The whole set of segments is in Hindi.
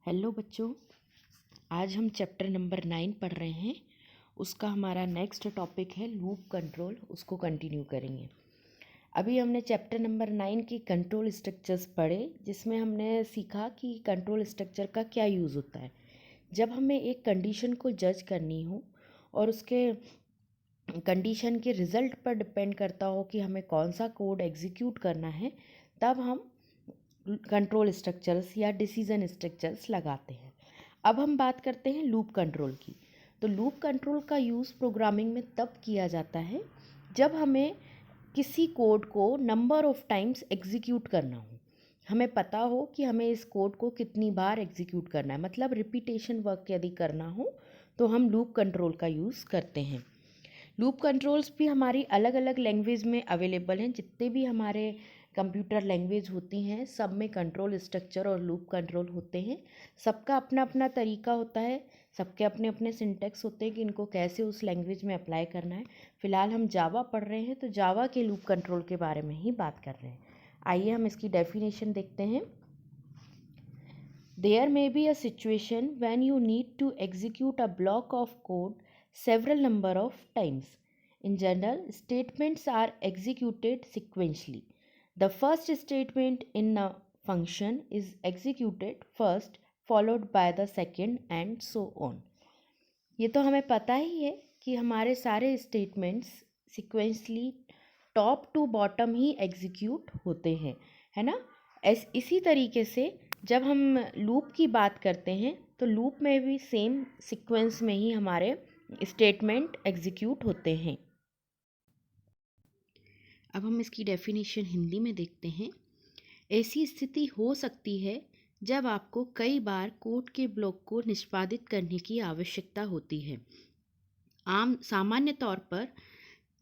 हेलो बच्चों, आज हम चैप्टर नंबर 9 पढ़ रहे हैं। उसका हमारा नेक्स्ट टॉपिक है लूप कंट्रोल। उसको कंटिन्यू करेंगे। अभी हमने चैप्टर नंबर 9 की कंट्रोल स्ट्रक्चर्स पढ़े, जिसमें हमने सीखा कि कंट्रोल स्ट्रक्चर का क्या यूज़ होता है। जब हमें एक कंडीशन को जज करनी हो और उसके कंडीशन के रिज़ल्ट पर डिपेंड करता हो कि हमें कौन सा कोड एग्जीक्यूट करना है, तब हम कंट्रोल स्ट्रक्चर्स या डिसीजन स्ट्रक्चर्स लगाते हैं। अब हम बात करते हैं लूप कंट्रोल की। तो लूप कंट्रोल का यूज़ प्रोग्रामिंग में तब किया जाता है जब हमें किसी कोड को नंबर ऑफ टाइम्स एग्जीक्यूट करना हो। हमें पता हो कि हमें इस कोड को कितनी बार एग्जीक्यूट करना है, मतलब रिपीटेशन वर्क यदि करना हो तो हम लूप कंट्रोल का यूज़ करते हैं। लूप कंट्रोल्स भी हमारी अलग अलग लैंग्वेज में अवेलेबल हैं। जितने भी हमारे कंप्यूटर लैंग्वेज होती हैं, सब में कंट्रोल स्ट्रक्चर और लूप कंट्रोल होते हैं। सबका अपना अपना तरीका होता है, सबके अपने अपने सिंटेक्स होते हैं कि इनको कैसे उस लैंग्वेज में अप्लाई करना है। फ़िलहाल हम जावा पढ़ रहे हैं, तो जावा के लूप कंट्रोल के बारे में ही बात कर रहे हैं। आइए हम इसकी डेफिनेशन देखते हैं। There may be a situation when you need to execute a block of code several number of times. In general, statements are executed sequentially. The first statement in a function is executed first, followed by the second, and so on. ये तो हमें पता ही है कि हमारे सारे statements sequentially top to bottom ही एग्जीक्यूट होते हैं, है ना। इसी तरीके से जब हम लूप की बात करते हैं तो लूप में भी सेम सीक्वेंस में ही हमारे स्टेटमेंट एग्जीक्यूट होते हैं। अब हम इसकी डेफिनेशन हिंदी में देखते हैं। ऐसी स्थिति हो सकती है जब आपको कई बार कोड के ब्लॉक को निष्पादित करने की आवश्यकता होती है। सामान्य तौर पर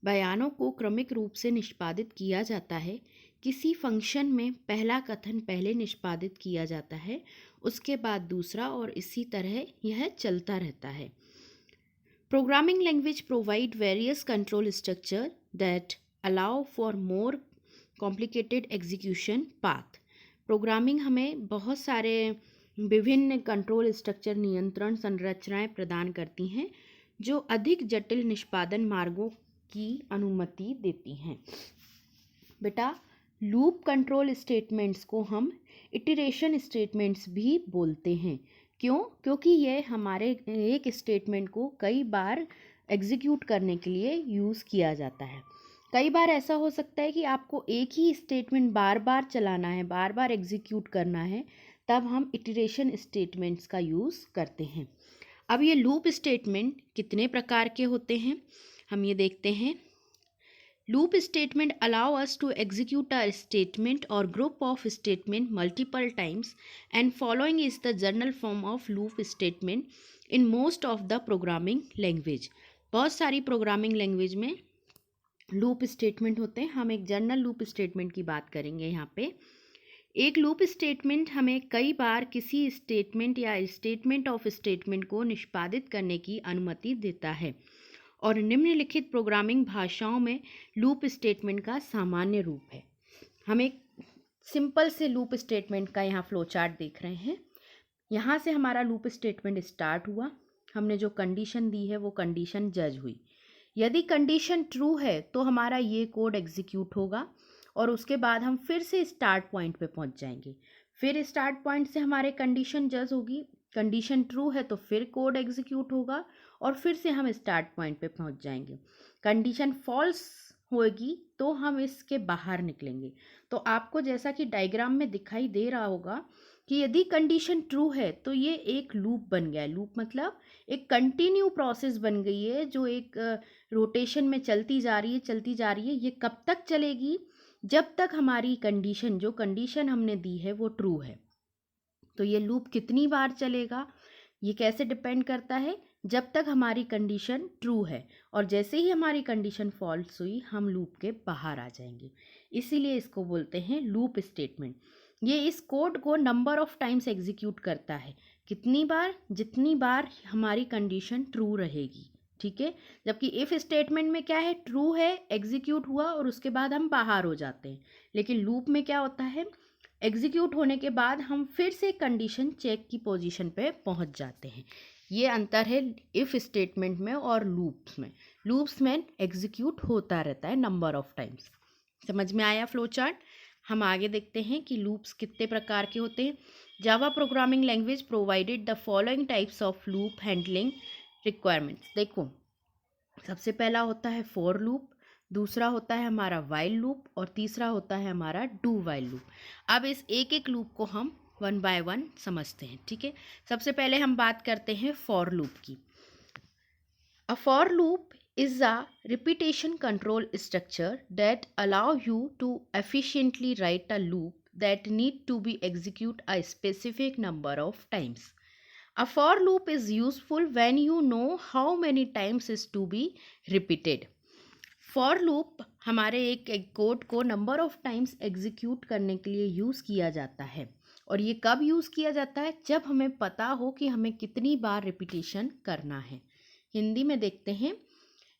बयानों को क्रमिक रूप से निष्पादित किया जाता है। किसी फंक्शन में पहला कथन पहले निष्पादित किया जाता है, उसके बाद दूसरा, और इसी तरह यह चलता रहता है। Programming language provide various control structure that allow for more complicated execution path. Programming हमें बहुत सारे विभिन्न कंट्रोल स्ट्रक्चर नियंत्रण संरचनाएं प्रदान करती हैं जो अधिक जटिल निष्पादन मार्गों की अनुमति देती हैं। बेटा, लूप कंट्रोल स्टेटमेंट्स को हम इटरेशन स्टेटमेंट्स भी बोलते हैं। क्यों? क्योंकि ये हमारे एक स्टेटमेंट को कई बार एग्जीक्यूट करने के लिए यूज़ किया जाता है। कई बार ऐसा हो सकता है कि आपको एक ही स्टेटमेंट बार बार चलाना है, बार बार एग्जीक्यूट करना है, तब हम इटरेशन स्टेटमेंट्स का यूज़ करते हैं। अब ये लूप स्टेटमेंट कितने प्रकार के होते हैं, हम ये देखते हैं। Loop statement allow us to execute a statement और group of statement multiple times, and following is the general form of loop statement in most of the programming language. बहुत सारी प्रोग्रामिंग लैंग्वेज में लूप स्टेटमेंट होते हैं। हम एक जनरल लूप स्टेटमेंट की बात करेंगे यहाँ पे। एक लूप स्टेटमेंट हमें कई बार किसी स्टेटमेंट या स्टेटमेंट ऑफ स्टेटमेंट को निष्पादित करने की अनुमति देता है, और निम्नलिखित प्रोग्रामिंग भाषाओं में लूप स्टेटमेंट का सामान्य रूप है। हम एक सिंपल से लूप स्टेटमेंट का यहाँ फ्लो चार्ट देख रहे हैं। यहाँ से हमारा लूप स्टेटमेंट स्टार्ट हुआ, हमने जो कंडीशन दी है वो कंडीशन जज हुई। यदि कंडीशन ट्रू है तो हमारा ये कोड एग्जीक्यूट होगा, और उसके बाद हम फिर से स्टार्ट पॉइंट पे पहुंच जाएंगे। फिर स्टार्ट पॉइंट से हमारे कंडीशन जज होगी, कंडीशन ट्रू है तो फिर कोड एग्जीक्यूट होगा, और फिर से हम स्टार्ट पॉइंट पे पहुंच जाएंगे। कंडीशन फॉल्स होगी तो हम इसके बाहर निकलेंगे। तो आपको जैसा कि डायग्राम में दिखाई दे रहा होगा कि यदि कंडीशन ट्रू है तो ये एक लूप बन गया है। लूप मतलब एक कंटिन्यू प्रोसेस बन गई है, जो एक रोटेशन में चलती जा रही है, चलती जा रही है। ये कब तक चलेगी? जब तक हमारी कंडीशन, जो कंडीशन हमने दी है वो ट्रू है। तो ये लूप कितनी बार चलेगा, ये कैसे डिपेंड करता है? जब तक हमारी कंडीशन ट्रू है, और जैसे ही हमारी कंडीशन फॉल्स हुई हम लूप के बाहर आ जाएंगे। इसीलिए इसको बोलते हैं लूप स्टेटमेंट। ये इस कोड को नंबर ऑफ टाइम्स एग्जीक्यूट करता है। कितनी बार? जितनी बार हमारी कंडीशन ट्रू रहेगी, ठीक है। जबकि इफ स्टेटमेंट में क्या है, ट्रू है, एग्जीक्यूट हुआ और उसके बाद हम बाहर हो जाते हैं। लेकिन लूप में क्या होता है, एग्जीक्यूट होने के बाद हम फिर से कंडीशन चेक की पोजीशन पे पहुंच जाते हैं। ये अंतर है इफ़ स्टेटमेंट में और लूप्स में। लूप्स में एग्जीक्यूट होता रहता है नंबर ऑफ टाइम्स। समझ में आया फ्लो चार्ट? हम आगे देखते हैं कि लूप्स कितने प्रकार के होते हैं। Java programming language provided the following types of loop handling requirements. देखो, सबसे पहला होता है फॉर लूप, दूसरा होता है हमारा वाइल लूप और तीसरा होता है हमारा डू वाइल लूप। अब इस एक एक लूप को हम वन बाय वन समझते हैं, ठीक है। सबसे पहले हम बात करते हैं फॉर लूप की। अ for loop is a repetition control structure that allow you to efficiently write a loop that need to be execute a specific number of times. A for loop is useful when you know how many times is to be repeated. For loop हमारे एक कोड को नंबर ऑफ टाइम्स एग्जीक्यूट करने के लिए यूज़ किया जाता है। और ये कब यूज़ किया जाता है? जब हमें पता हो कि हमें कितनी बार रिपीटेशन करना है। हिंदी में देखते हैं।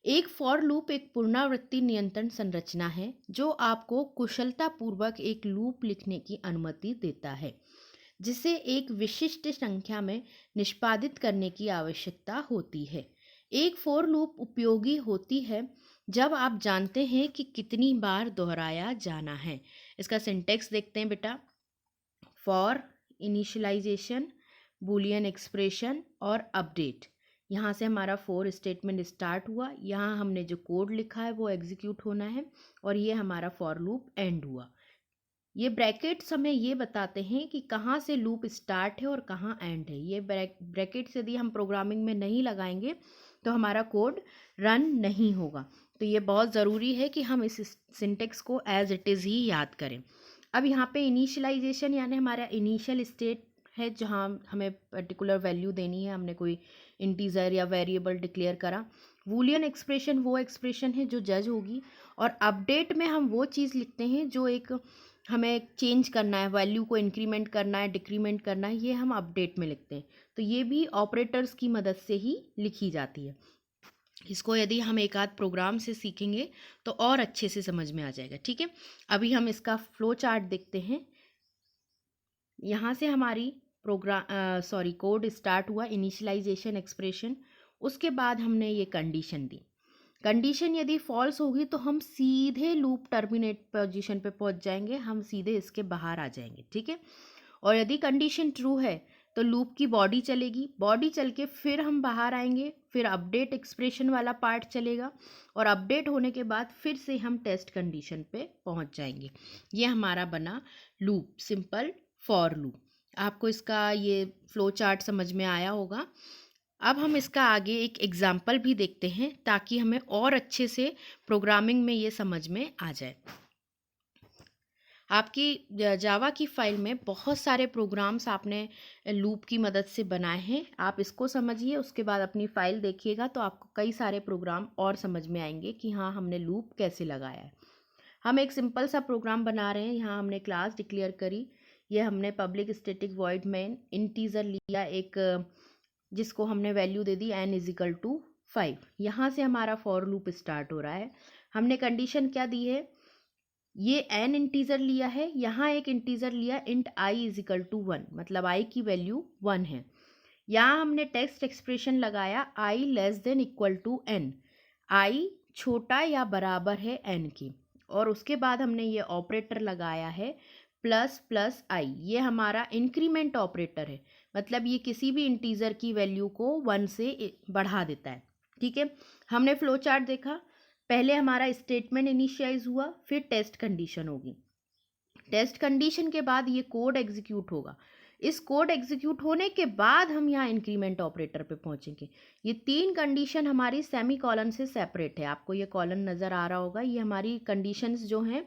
एक फॉर लूप एक पुनरावृत्ति नियंत्रण संरचना है जो आपको कुशलतापूर्वक एक लूप लिखने की अनुमति देता है जिसे एक विशिष्ट संख्या में निष्पादित करने की आवश्यकता होती है। एक फॉर लूप उपयोगी होती है जब आप जानते हैं कि कितनी बार दोहराया जाना है। इसका सिंटेक्स देखते हैं बेटा। फॉर, इनिशियलाइजेशन, बूलियन एक्सप्रेशन और अपडेट। यहाँ से हमारा फॉर स्टेटमेंट स्टार्ट हुआ, यहाँ हमने जो कोड लिखा है वो एग्जीक्यूट होना है और ये हमारा फॉर लूप एंड हुआ। ये ब्रैकेट्स हमें ये बताते हैं कि कहाँ से लूप स्टार्ट है और कहाँ एंड है। ये ब्रैकेट्स यदि हम प्रोग्रामिंग में नहीं लगाएंगे तो हमारा कोड रन नहीं होगा। तो ये बहुत ज़रूरी है कि हम इस सिंटेक्स को एज इट इज़ ही याद करें। अब यहाँ पे इनिशियलाइजेशन यानी हमारा इनिशियल स्टेट है जहाँ हमें पर्टिकुलर वैल्यू देनी है। हमने कोई इंटीजर या वेरिएबल डिक्लेयर करा। बूलियन एक्सप्रेशन वो एक्सप्रेशन है जो जज होगी। और अपडेट में हम वो चीज़ लिखते हैं जो एक हमें चेंज करना है, वैल्यू को इंक्रीमेंट करना है, डिक्रीमेंट करना है, ये हम अपडेट में लिखते हैं। तो ये भी ऑपरेटर्स की मदद से ही लिखी जाती है। इसको यदि हम एक आध प्रोग्राम से सीखेंगे तो और अच्छे से समझ में आ जाएगा, ठीक है। अभी हम इसका फ्लो चार्ट देखते हैं। यहाँ से हमारी कोड स्टार्ट हुआ, इनिशियलाइजेशन एक्सप्रेशन। उसके बाद हमने ये कंडीशन दी। कंडीशन यदि फॉल्स होगी तो हम सीधे लूप टर्मिनेट पोजीशन पे पहुंच जाएंगे, हम सीधे इसके बाहर आ जाएंगे, ठीक है। और यदि कंडीशन ट्रू है तो लूप की बॉडी चलेगी, बॉडी चल के फिर हम बाहर आएंगे, फिर अपडेट एक्सप्रेशन वाला पार्ट चलेगा और अपडेट होने के बाद फिर से हम टेस्ट कंडीशन पे पहुंच जाएंगे। ये हमारा बना लूप, सिंपल फॉर लूप। आपको इसका ये फ्लो चार्ट समझ में आया होगा। अब हम इसका आगे एक एग्जाम्पल भी देखते हैं ताकि हमें और अच्छे से प्रोग्रामिंग में ये समझ में आ जाए। आपकी जावा की फ़ाइल में बहुत सारे प्रोग्राम्स आपने लूप की मदद से बनाए हैं। आप इसको समझिए, उसके बाद अपनी फ़ाइल देखिएगा तो आपको कई सारे प्रोग्राम और समझ में आएंगे कि हाँ हमने लूप कैसे लगाया है। हम एक सिंपल सा प्रोग्राम बना रहे हैं। यहाँ हमने क्लास डिक्लेयर करी, ये हमने public static void main integer लिया एक, जिसको हमने वैल्यू दे दी n=5। यहाँ से हमारा फॉर लूप स्टार्ट हो रहा है। हमने कंडीशन क्या दी है, ये n इंटीजर लिया है, यहाँ एक इंटीजर लिया इंट i=1, मतलब i की वैल्यू 1 है। यहाँ हमने टेक्स्ट एक्सप्रेशन लगाया i<n, i छोटा या बराबर है n की। और उसके बाद हमने ये ऑपरेटर लगाया है ++i, ये हमारा इंक्रीमेंट ऑपरेटर है, मतलब ये किसी भी इंटीजर की वैल्यू को 1 से बढ़ा देता है, ठीक है। हमने फ्लो चार्ट देखा, पहले हमारा स्टेटमेंट इनिशियलाइज हुआ, फिर टेस्ट कंडीशन होगी। टेस्ट कंडीशन के बाद ये कोड एग्जीक्यूट होगा। इस कोड एग्जीक्यूट होने के बाद हम यहाँ इंक्रीमेंट ऑपरेटर पे पहुँचेंगे। ये 3 कंडीशन हमारी सेमी कॉलन से सेपरेट है। आपको ये कॉलन नज़र आ रहा होगा, ये हमारी कंडीशंस जो हैं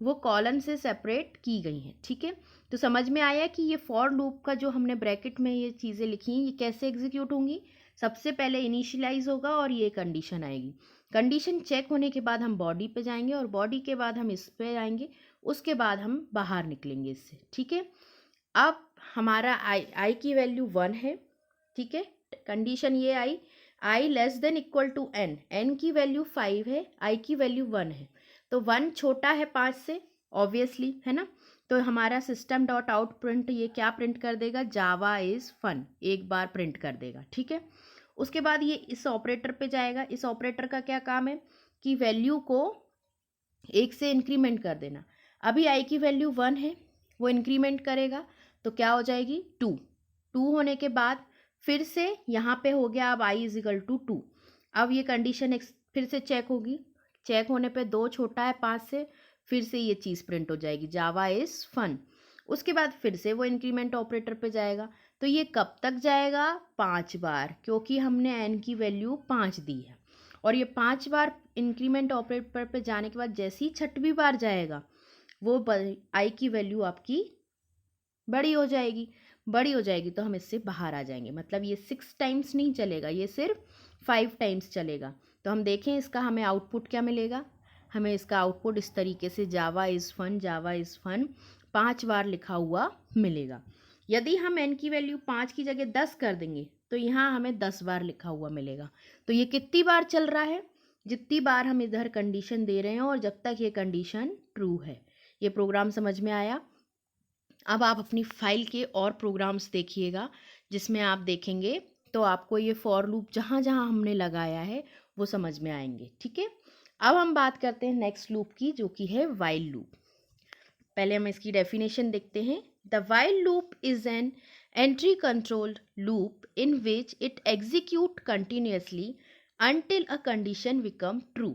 वो कॉलन से सेपरेट की गई हैं, ठीक है। तो समझ में आया कि ये फॉर लूप का जो हमने ब्रैकेट में ये चीज़ें लिखी हैं ये कैसे एग्जीक्यूट होंगी। सबसे पहले इनिशियलाइज होगा और ये कंडीशन आएगी। कंडीशन चेक होने के बाद हम बॉडी पे जाएंगे और बॉडी के बाद हम इस पे आएंगे, उसके बाद हम बाहर निकलेंगे इससे, ठीक है। अब हमारा आई की वैल्यू 1 है, ठीक है। कंडीशन ये आई i<n, n की वैल्यू 5 है, i की वैल्यू 1 है, तो 1 छोटा है 5 से, ऑब्वियसली, है ना। तो हमारा सिस्टम डॉट आउट प्रिंट ये क्या प्रिंट कर देगा, जावा इज़ फन, एक बार प्रिंट कर देगा, ठीक है। उसके बाद ये इस ऑपरेटर पे जाएगा। इस ऑपरेटर का क्या काम है कि वैल्यू को 1 से इंक्रीमेंट कर देना। अभी आई की वैल्यू 1 है, वो इंक्रीमेंट करेगा तो क्या हो जाएगी 2। 2 होने के बाद फिर से यहाँ पे हो गया अब आई इज इक्वल टू 2। अब ये कंडीशन फिर से चेक होगी, चेक होने पे 2 छोटा है 5 से, फिर से ये चीज़ प्रिंट हो जाएगी, जावा इज़ फन। उसके बाद फिर से वो इंक्रीमेंट ऑपरेटर पे जाएगा। तो ये कब तक जाएगा, 5 बार, क्योंकि हमने एन की वैल्यू 5 दी है। और ये 5 बार इंक्रीमेंट ऑपरेटर पे जाने के बाद जैसे ही 6वीं बार जाएगा वो आई की वैल्यू आपकी बड़ी हो जाएगी। बड़ी हो जाएगी तो हम इससे बाहर आ जाएंगे, मतलब ये 6 टाइम्स नहीं चलेगा, ये सिर्फ 5 टाइम्स चलेगा। तो हम देखें इसका हमें आउटपुट क्या मिलेगा। हमें इसका आउटपुट इस तरीके से Java is fun, Java is fun 5 बार लिखा हुआ मिलेगा। यदि हम एन की वैल्यू 5 की जगह 10 कर देंगे तो यहाँ हमें 10 बार लिखा हुआ मिलेगा। तो ये कितनी बार चल रहा है, जितनी बार हम इधर कंडीशन दे रहे हैं और जब तक ये कंडीशन ट्रू है। ये प्रोग्राम समझ में आया। अब आप अपनी फाइल के और प्रोग्राम्स देखिएगा जिसमें आप देखेंगे तो आपको ये फॉर लूप जहाँ जहाँ हमने लगाया है वो समझ में आएंगे, ठीक है। अब हम बात करते हैं नेक्स्ट लूप की, जो कि है वाइल लूप। पहले हम इसकी डेफिनेशन देखते हैं। The while loop is N entry controlled loop in which it execute continuously until a condition become true.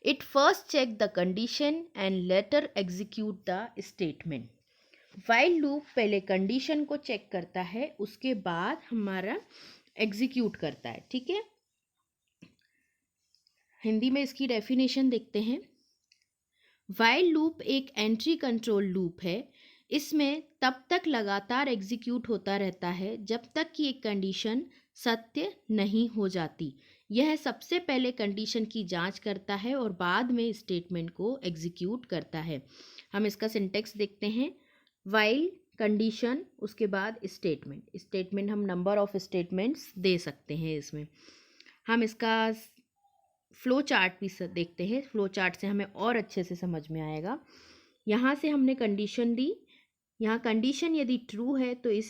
It first check the condition and later execute the statement. while loop पहले condition को check करता है, उसके बाद हमारा execute करता है, ठीक है। हिंदी में इसकी डेफिनेशन देखते हैं। while loop एक entry control loop है। इसमें तब तक लगातार एग्जीक्यूट होता रहता है जब तक कि एक कंडीशन सत्य नहीं हो जाती। यह सबसे पहले कंडीशन की जांच करता है और बाद में स्टेटमेंट को एग्जीक्यूट करता है। हम इसका सिंटेक्स देखते हैं। वाइल कंडीशन, उसके बाद स्टेटमेंट। स्टेटमेंट हम नंबर ऑफ स्टेटमेंट्स दे सकते हैं इसमें। हम इसका फ्लो चार्ट भी देखते हैं। फ्लो चार्ट से हमें और अच्छे से समझ में आएगा। यहाँ से हमने कंडीशन दी, यहाँ कंडीशन यदि ट्रू है तो इस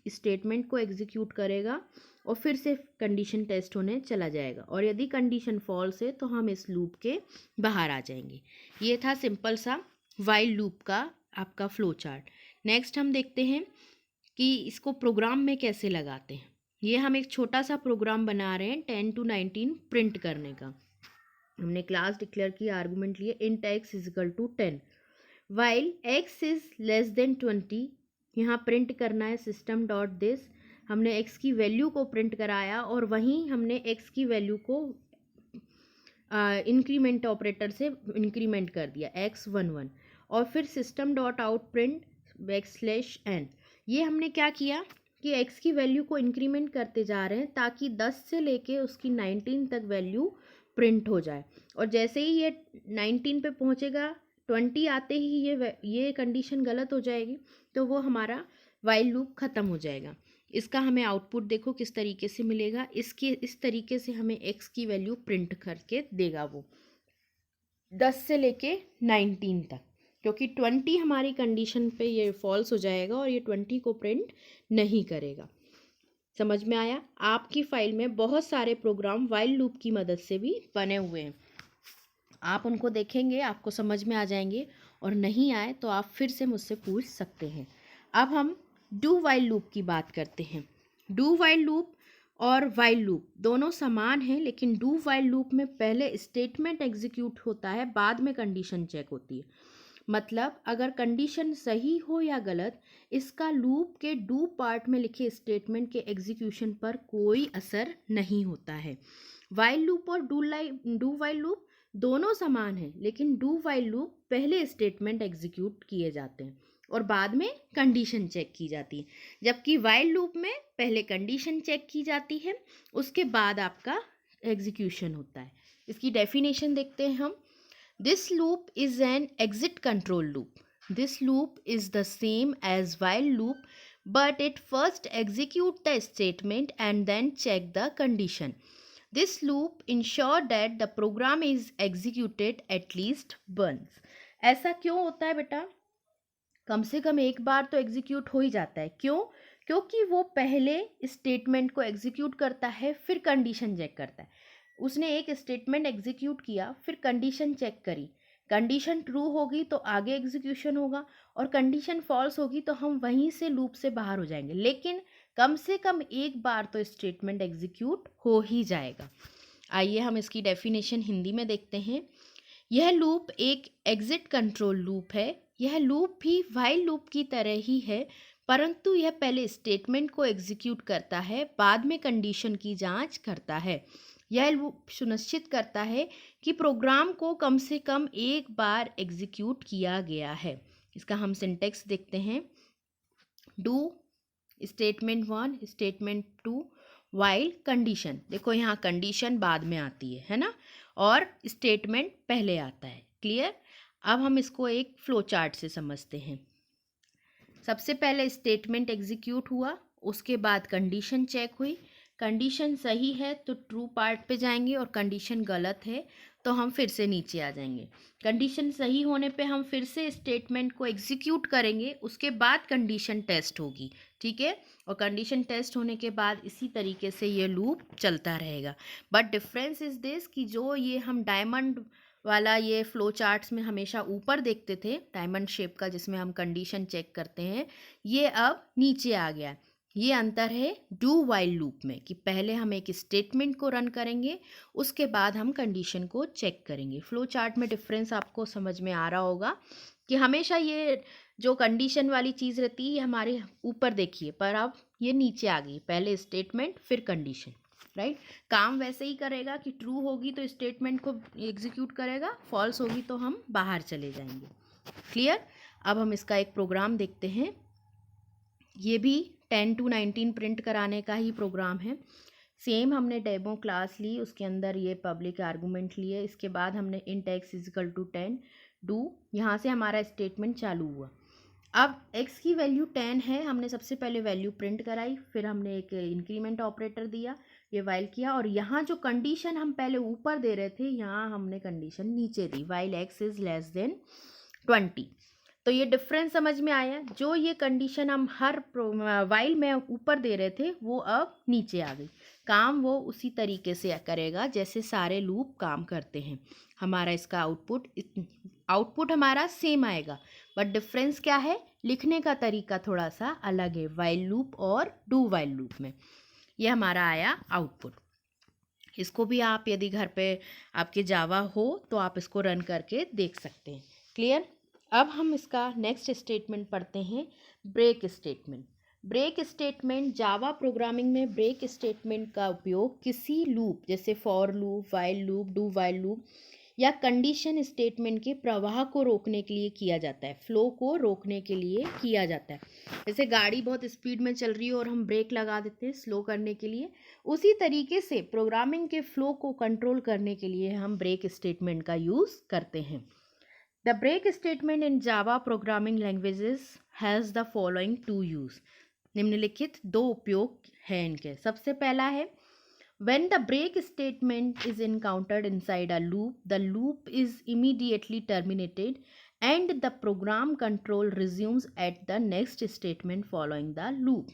स्टेटमेंट को एग्जीक्यूट करेगा और फिर से कंडीशन टेस्ट होने चला जाएगा, और यदि कंडीशन फॉल्स है तो हम इस लूप के बाहर आ जाएंगे। ये था सिंपल सा वाइल लूप का आपका फ्लो चार्ट। नेक्स्ट हम देखते हैं कि इसको प्रोग्राम में कैसे लगाते हैं। ये हम एक छोटा सा प्रोग्राम बना रहे हैं 10 to 19 प्रिंट करने का। हमने क्लास डिक्लेयर की, आर्गूमेंट लिए int x is equal to 10। While x is less than 20, यहाँ प्रिंट करना है सिस्टम डॉट दिस। हमने x की वैल्यू को प्रिंट कराया और वहीं हमने x की वैल्यू को इंक्रीमेंट ऑपरेटर से इंक्रीमेंट कर दिया x11, और फिर system dot out print \n। ये हमने क्या किया कि x की वैल्यू को इंक्रीमेंट करते जा रहे हैं ताकि 10 से लेके उसकी 19 तक वैल्यू प्रिंट हो जाए, और जैसे ही ये 19 पे पहुँचेगा 20 आते ही ये कंडीशन गलत हो जाएगी, तो वो हमारा वाइल लूप ख़त्म हो जाएगा। इसका हमें आउटपुट देखो किस तरीके से मिलेगा। इस तरीके से हमें x की वैल्यू प्रिंट करके देगा वो 10 से लेके 19 तक, क्योंकि 20 हमारी कंडीशन पे ये फॉल्स हो जाएगा और ये 20 को प्रिंट नहीं करेगा। समझ में आया। आपकी फाइल में बहुत सारे प्रोग्राम वाइल लूप की मदद से भी बने हुए हैं, आप उनको देखेंगे आपको समझ में आ जाएंगे, और नहीं आए तो आप फिर से मुझसे पूछ सकते हैं। अब हम डू वाइल लूप की बात करते हैं। डू वाइल लूप और वाइल लूप दोनों समान हैं, लेकिन डू वाइल लूप में पहले स्टेटमेंट एग्जीक्यूट होता है, बाद में कंडीशन चेक होती है। मतलब अगर कंडीशन सही हो या गलत, इसका लूप के डू पार्ट में लिखे स्टेटमेंट के एग्जीक्यूशन पर कोई असर नहीं होता है। वाइल लूप और डू वाइल लूप दोनों समान हैं, लेकिन डू वाइल लूप पहले स्टेटमेंट एग्जीक्यूट किए जाते हैं और बाद में कंडीशन चेक की जाती है, जबकि वाइल लूप में पहले कंडीशन चेक की जाती है, उसके बाद आपका एग्जीक्यूशन होता है। इसकी डेफिनेशन देखते हैं हम। This loop is an exit control loop. This loop is the same as while loop, but it first execute the statement and then check the condition. This loop ensure that the program is executed at least once. ऐसा क्यों होता है बेटा? कम से कम एक बार तो एग्जीक्यूट हो ही जाता है। क्यों? क्योंकि वो पहले स्टेटमेंट को एग्जीक्यूट करता है, फिर कंडीशन चेक करता है। उसने एक स्टेटमेंट एग्जीक्यूट किया, फिर कंडीशन चेक करी, कंडीशन ट्रू होगी तो आगे एग्जीक्यूशन होगा, और कंडीशन फॉल्स होगी तो हम वहीं से लूप से बाहर हो जाएंगे। लेकिन कम से कम एक बार तो स्टेटमेंट एग्जीक्यूट हो ही जाएगा। आइए हम इसकी डेफिनेशन हिंदी में देखते हैं। यह लूप एक एग्जिट कंट्रोल लूप है। यह लूप भी व्हाइल लूप की तरह ही है, परंतु यह पहले स्टेटमेंट को एग्जीक्यूट करता है, बाद में कंडीशन की जांच करता है। यह लूप सुनिश्चित करता है कि प्रोग्राम को कम से कम एक बार एग्जीक्यूट किया गया है। इसका हम सिंटेक्स देखते हैं। Do statement 1, statement 2, while condition. देखो यहाँ कंडीशन बाद में आती है ना, और स्टेटमेंट पहले आता है। क्लियर? अब हम इसको एक फ्लो चार्ट से समझते हैं। सबसे पहले स्टेटमेंट एग्जीक्यूट हुआ, उसके बाद कंडीशन चेक हुई। कंडीशन सही है तो ट्रू पार्ट पे जाएंगे, और कंडीशन गलत है तो हम फिर से नीचे आ जाएंगे। कंडीशन सही होने पे हम फिर से स्टेटमेंट को एग्जीक्यूट करेंगे, उसके बाद कंडीशन टेस्ट होगी। ठीक है? और कंडीशन टेस्ट होने के बाद इसी तरीके से ये लूप चलता रहेगा। बट डिफरेंस इज दिस कि जो ये हम डायमंड वाला ये फ्लो चार्ट्स में हमेशा ऊपर देखते थे, डायमंड शेप का, जिसमें हम कंडीशन चेक करते हैं, ये अब नीचे आ गया। ये अंतर है डू वाइल लूप में, कि पहले हम एक स्टेटमेंट को रन करेंगे, उसके बाद हम कंडीशन को चेक करेंगे। फ्लो चार्ट में डिफरेंस आपको समझ में आ रहा होगा कि हमेशा ये जो कंडीशन वाली चीज़ रहती है हमारे ऊपर देखिए, पर अब ये नीचे आ गई, पहले स्टेटमेंट फिर कंडीशन। राइट? काम वैसे ही करेगा कि ट्रू होगी तो स्टेटमेंट को एग्जीक्यूट करेगा, फॉल्स होगी तो हम बाहर चले जाएंगे। क्लियर? अब हम इसका एक प्रोग्राम देखते हैं। ये भी 10 to 19 प्रिंट कराने का ही प्रोग्राम है। सेम हमने डेमो क्लास ली, उसके अंदर ये पब्लिक आर्गूमेंट लिए, इसके बाद हमने int x is equal to 10 do, यहाँ से हमारा स्टेटमेंट चालू हुआ। अब x की वैल्यू 10 है, हमने सबसे पहले वैल्यू प्रिंट कराई, फिर हमने एक इंक्रीमेंट ऑपरेटर दिया, ये वाइल किया, और यहाँ जो कंडीशन हम पहले ऊपर दे रहे थे, यहाँ हमने कंडीशन नीचे दी, while x is less than 20। तो ये डिफरेंस समझ में आया? जो ये कंडीशन हम हर वाइल में ऊपर दे रहे थे वो अब नीचे आ गई। काम वो उसी तरीके से करेगा जैसे सारे लूप काम करते हैं। हमारा इसका आउटपुट हमारा सेम आएगा, बट डिफरेंस क्या है? लिखने का तरीका थोड़ा सा अलग है वाइल लूप और डू वाइल लूप में। ये हमारा आया आउटपुट। इसको भी आप यदि घर पे आपके जावा हो तो आप इसको रन करके देख सकते हैं। क्लियर? अब हम इसका नेक्स्ट स्टेटमेंट पढ़ते हैं, break statement. Break statement, Java programming में ब्रेक स्टेटमेंट का उपयोग किसी लूप जैसे for loop, while loop, do while loop या कंडीशन स्टेटमेंट के प्रवाह को रोकने के लिए किया जाता है, फ्लो को रोकने के लिए किया जाता है। जैसे गाड़ी बहुत स्पीड में चल रही है और हम ब्रेक लगा देते हैं स्लो करने के लिए, उसी तरीके से प्रोग्रामिंग के फ्लो को कंट्रोल करने के लिए हम ब्रेक स्टेटमेंट का यूज़ करते हैं। The break statement in Java programming languages has the following two use. निम्नलिखित दो उपयोग हैं इनके। सबसे पहला है, when the break statement is encountered inside a loop, the loop is immediately terminated and the program control resumes at the next statement following the loop.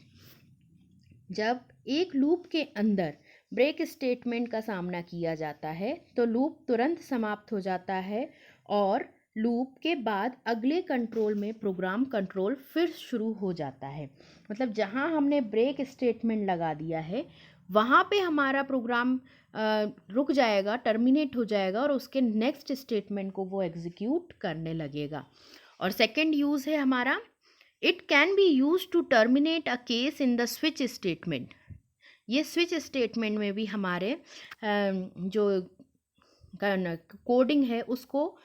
जब एक लूप के अंदर ब्रेक स्टेटमेंट का सामना किया जाता है तो लूप तुरंत समाप्त हो जाता है, और लूप के बाद अगले कंट्रोल में प्रोग्राम कंट्रोल फिर शुरू हो जाता है। मतलब जहां हमने ब्रेक स्टेटमेंट लगा दिया है वहाँ पे हमारा प्रोग्राम रुक जाएगा, टर्मिनेट हो जाएगा, और उसके नेक्स्ट स्टेटमेंट को वो एग्जीक्यूट करने लगेगा। और सेकंड यूज़ है हमारा, it can be use to terminate a case in the switch statement. ये स्विच स्टेटमेंट में भी हमारे जो कोडिंग है उसको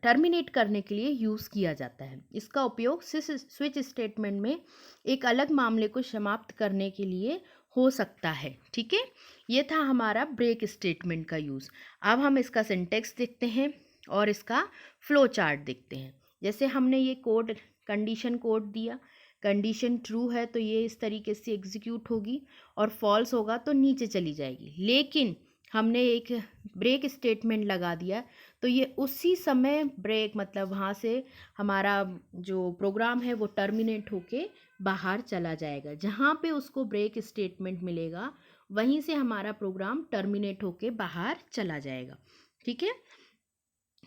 टर्मिनेट करने के लिए यूज़ किया जाता है। इसका उपयोग स्विच स्टेटमेंट में एक अलग मामले को समाप्त करने के लिए हो सकता है। ठीक है? ये था हमारा ब्रेक स्टेटमेंट का यूज़। अब हम इसका सिंटेक्स देखते हैं और इसका फ्लो चार्ट देखते हैं। जैसे हमने ये कोड, कंडीशन कोड दिया, कंडीशन ट्रू है तो ये इस तरीके से एग्जीक्यूट होगी, और फॉल्स होगा तो नीचे चली जाएगी। लेकिन हमने एक ब्रेक स्टेटमेंट लगा दिया, तो ये उसी समय ब्रेक मतलब वहाँ से हमारा जो प्रोग्राम है वो टर्मिनेट होके बाहर चला जाएगा। जहाँ पे उसको ब्रेक स्टेटमेंट मिलेगा वहीं से हमारा प्रोग्राम टर्मिनेट होके बाहर चला जाएगा। ठीक है,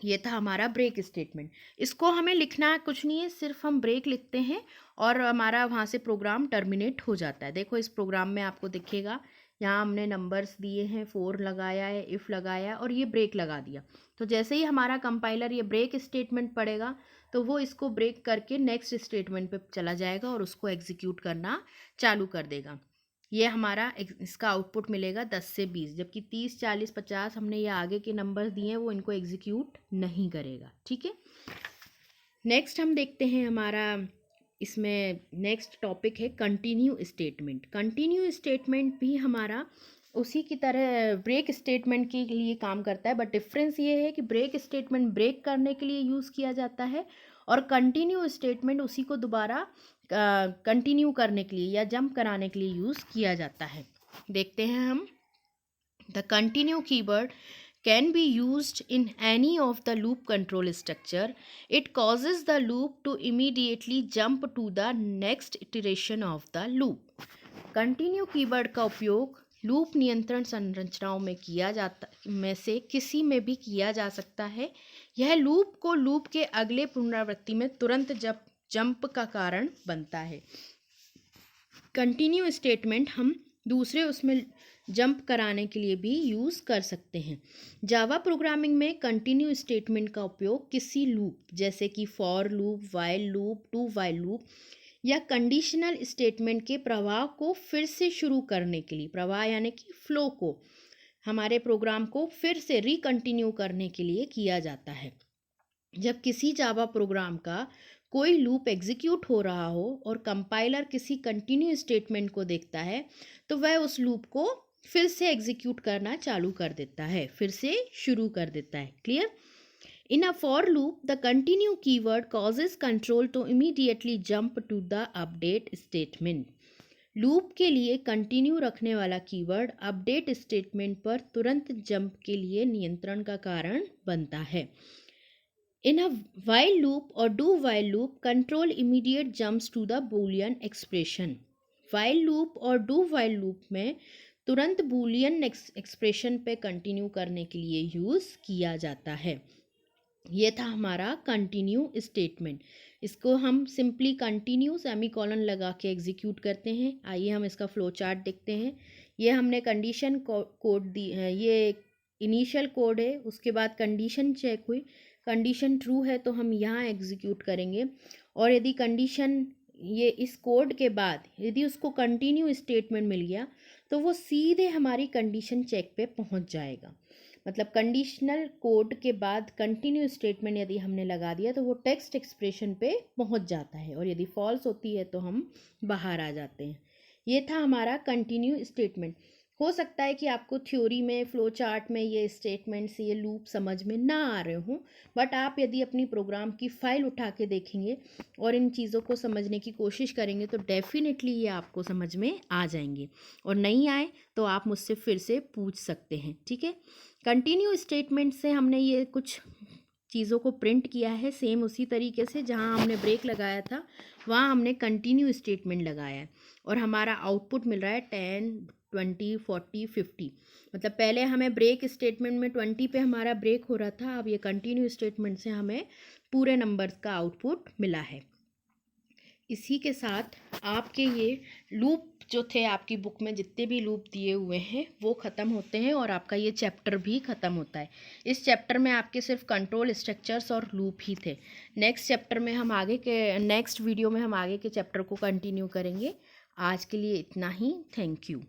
ये था हमारा ब्रेक स्टेटमेंट। इसको हमें लिखना कुछ नहीं है, सिर्फ हम ब्रेक लिखते हैं और हमारा वहाँ से प्रोग्राम टर्मिनेट हो जाता है। देखो इस प्रोग्राम में आपको दिखेगा, यहाँ हमने नंबर्स दिए हैं, 4 लगाया है, इफ़ लगाया और ये ब्रेक लगा दिया। तो जैसे ही हमारा कंपाइलर ये ब्रेक स्टेटमेंट पढ़ेगा तो वो इसको ब्रेक करके नेक्स्ट स्टेटमेंट पे चला जाएगा और उसको एग्जीक्यूट करना चालू कर देगा। ये हमारा इसका आउटपुट मिलेगा 10 से 20, जबकि 30, 40, 50 हमने ये आगे के नंबर दिए हैं वो इनको एग्जीक्यूट नहीं करेगा। ठीक है, नेक्स्ट हम देखते हैं हमारा इसमें नेक्स्ट टॉपिक है कंटिन्यू स्टेटमेंट। कंटिन्यू स्टेटमेंट भी हमारा उसी की तरह ब्रेक स्टेटमेंट के लिए काम करता है, बट डिफरेंस ये है कि ब्रेक स्टेटमेंट ब्रेक करने के लिए यूज़ किया जाता है और कंटिन्यू स्टेटमेंट उसी को दोबारा कंटिन्यू करने के लिए या जंप कराने के लिए यूज़ किया जाता है। देखते हैं हम, the continue keyword can be used in any of the loop control structure. It causes the loop to immediately jump to the next iteration of the loop. Continue keyword का उपयोग लूप नियंत्रण संरचनाओं में किया जाता में से किसी में भी किया जा सकता है। यह लूप को लूप के अगले पुनरावृत्ति में तुरंत जंप का कारण बनता है। कंटिन्यू स्टेटमेंट हम दूसरे उसमें जंप कराने के लिए भी यूज़ कर सकते हैं। जावा प्रोग्रामिंग में कंटिन्यू स्टेटमेंट का उपयोग किसी लूप जैसे कि for loop, while loop, do while loop या कंडीशनल स्टेटमेंट के प्रवाह को फिर से शुरू करने के लिए, प्रवाह यानी कि फ्लो को, हमारे प्रोग्राम को फिर से रिकंटिन्यू करने के लिए किया जाता है। जब किसी जावा प्रोग्राम का कोई लूप एग्जीक्यूट हो रहा हो और कंपाइलर किसी कंटिन्यू स्टेटमेंट को देखता है तो वह उस लूप को फिर से एग्जीक्यूट करना चालू कर देता है, फिर से शुरू कर देता है। Clear? In a for loop the continue keyword causes control to immediately jump to the update statement. Loop के लिए कंटिन्यू रखने वाला कीवर्ड अपडेट स्टेटमेंट पर तुरंत जंप के लिए नियंत्रण का कारण बनता है। In a while loop or do while loop, control immediate jumps to the boolean expression. While loop और do while loop में तुरंत boolean expression पे कंटिन्यू करने के लिए यूज़ किया जाता है। ये था हमारा कंटिन्यू स्टेटमेंट। इसको हम सिंपली कंटिन्यू सेमीकोलन लगा के एग्जीक्यूट करते हैं। आइए हम इसका फ्लो चार्ट देखते हैं। ये हमने कंडीशन कोड दी है, ये इनिशियल कोड है, उसके बाद कंडीशन चेक हुई, कंडीशन ट्रू है तो हम यहाँ एग्जीक्यूट करेंगे और यदि कंडीशन ये इस कोड के बाद यदि उसको कंटिन्यू स्टेटमेंट मिल गया तो वो सीधे हमारी कंडीशन चेक पे पहुँच जाएगा। मतलब कंडीशनल कोड के बाद कंटिन्यू स्टेटमेंट यदि हमने लगा दिया तो वो टेक्स्ट एक्सप्रेशन पे पहुँच जाता है और यदि फॉल्स होती है तो हम बाहर आ जाते हैं। ये था हमारा कंटिन्यू स्टेटमेंट। हो सकता है कि आपको थ्योरी में, फ्लो चार्ट में ये स्टेटमेंट्स, ये लूप समझ में ना आ रहे हों, बट आप यदि अपनी प्रोग्राम की फ़ाइल उठा के देखेंगे और इन चीज़ों को समझने की कोशिश करेंगे तो डेफिनेटली ये आपको समझ में आ जाएंगे, और नहीं आए तो आप मुझसे फिर से पूछ सकते हैं। ठीक है, कंटिन्यू स्टेटमेंट से हमने ये कुछ चीज़ों को प्रिंट किया है सेम उसी तरीके से जहाँ हमने ब्रेक लगाया था वहाँ हमने कंटिन्यू स्टेटमेंट लगाया है और हमारा आउटपुट मिल रहा है 10, 20, 40, 50। मतलब पहले हमें ब्रेक स्टेटमेंट में 20 पे हमारा ब्रेक हो रहा था, अब ये कंटिन्यू स्टेटमेंट से हमें पूरे नंबर्स का आउटपुट मिला है। इसी के साथ आपके ये लूप जो थे आपकी बुक में जितने भी लूप दिए हुए हैं वो ख़त्म होते हैं और आपका ये चैप्टर भी ख़त्म होता है। इस चैप्टर में आपके सिर्फ कंट्रोल स्ट्रक्चर्स और लूप ही थे। नेक्स्ट चैप्टर में हम नेक्स्ट वीडियो में हम आगे के चैप्टर को कंटिन्यू करेंगे। आज के लिए इतना ही। Thank you.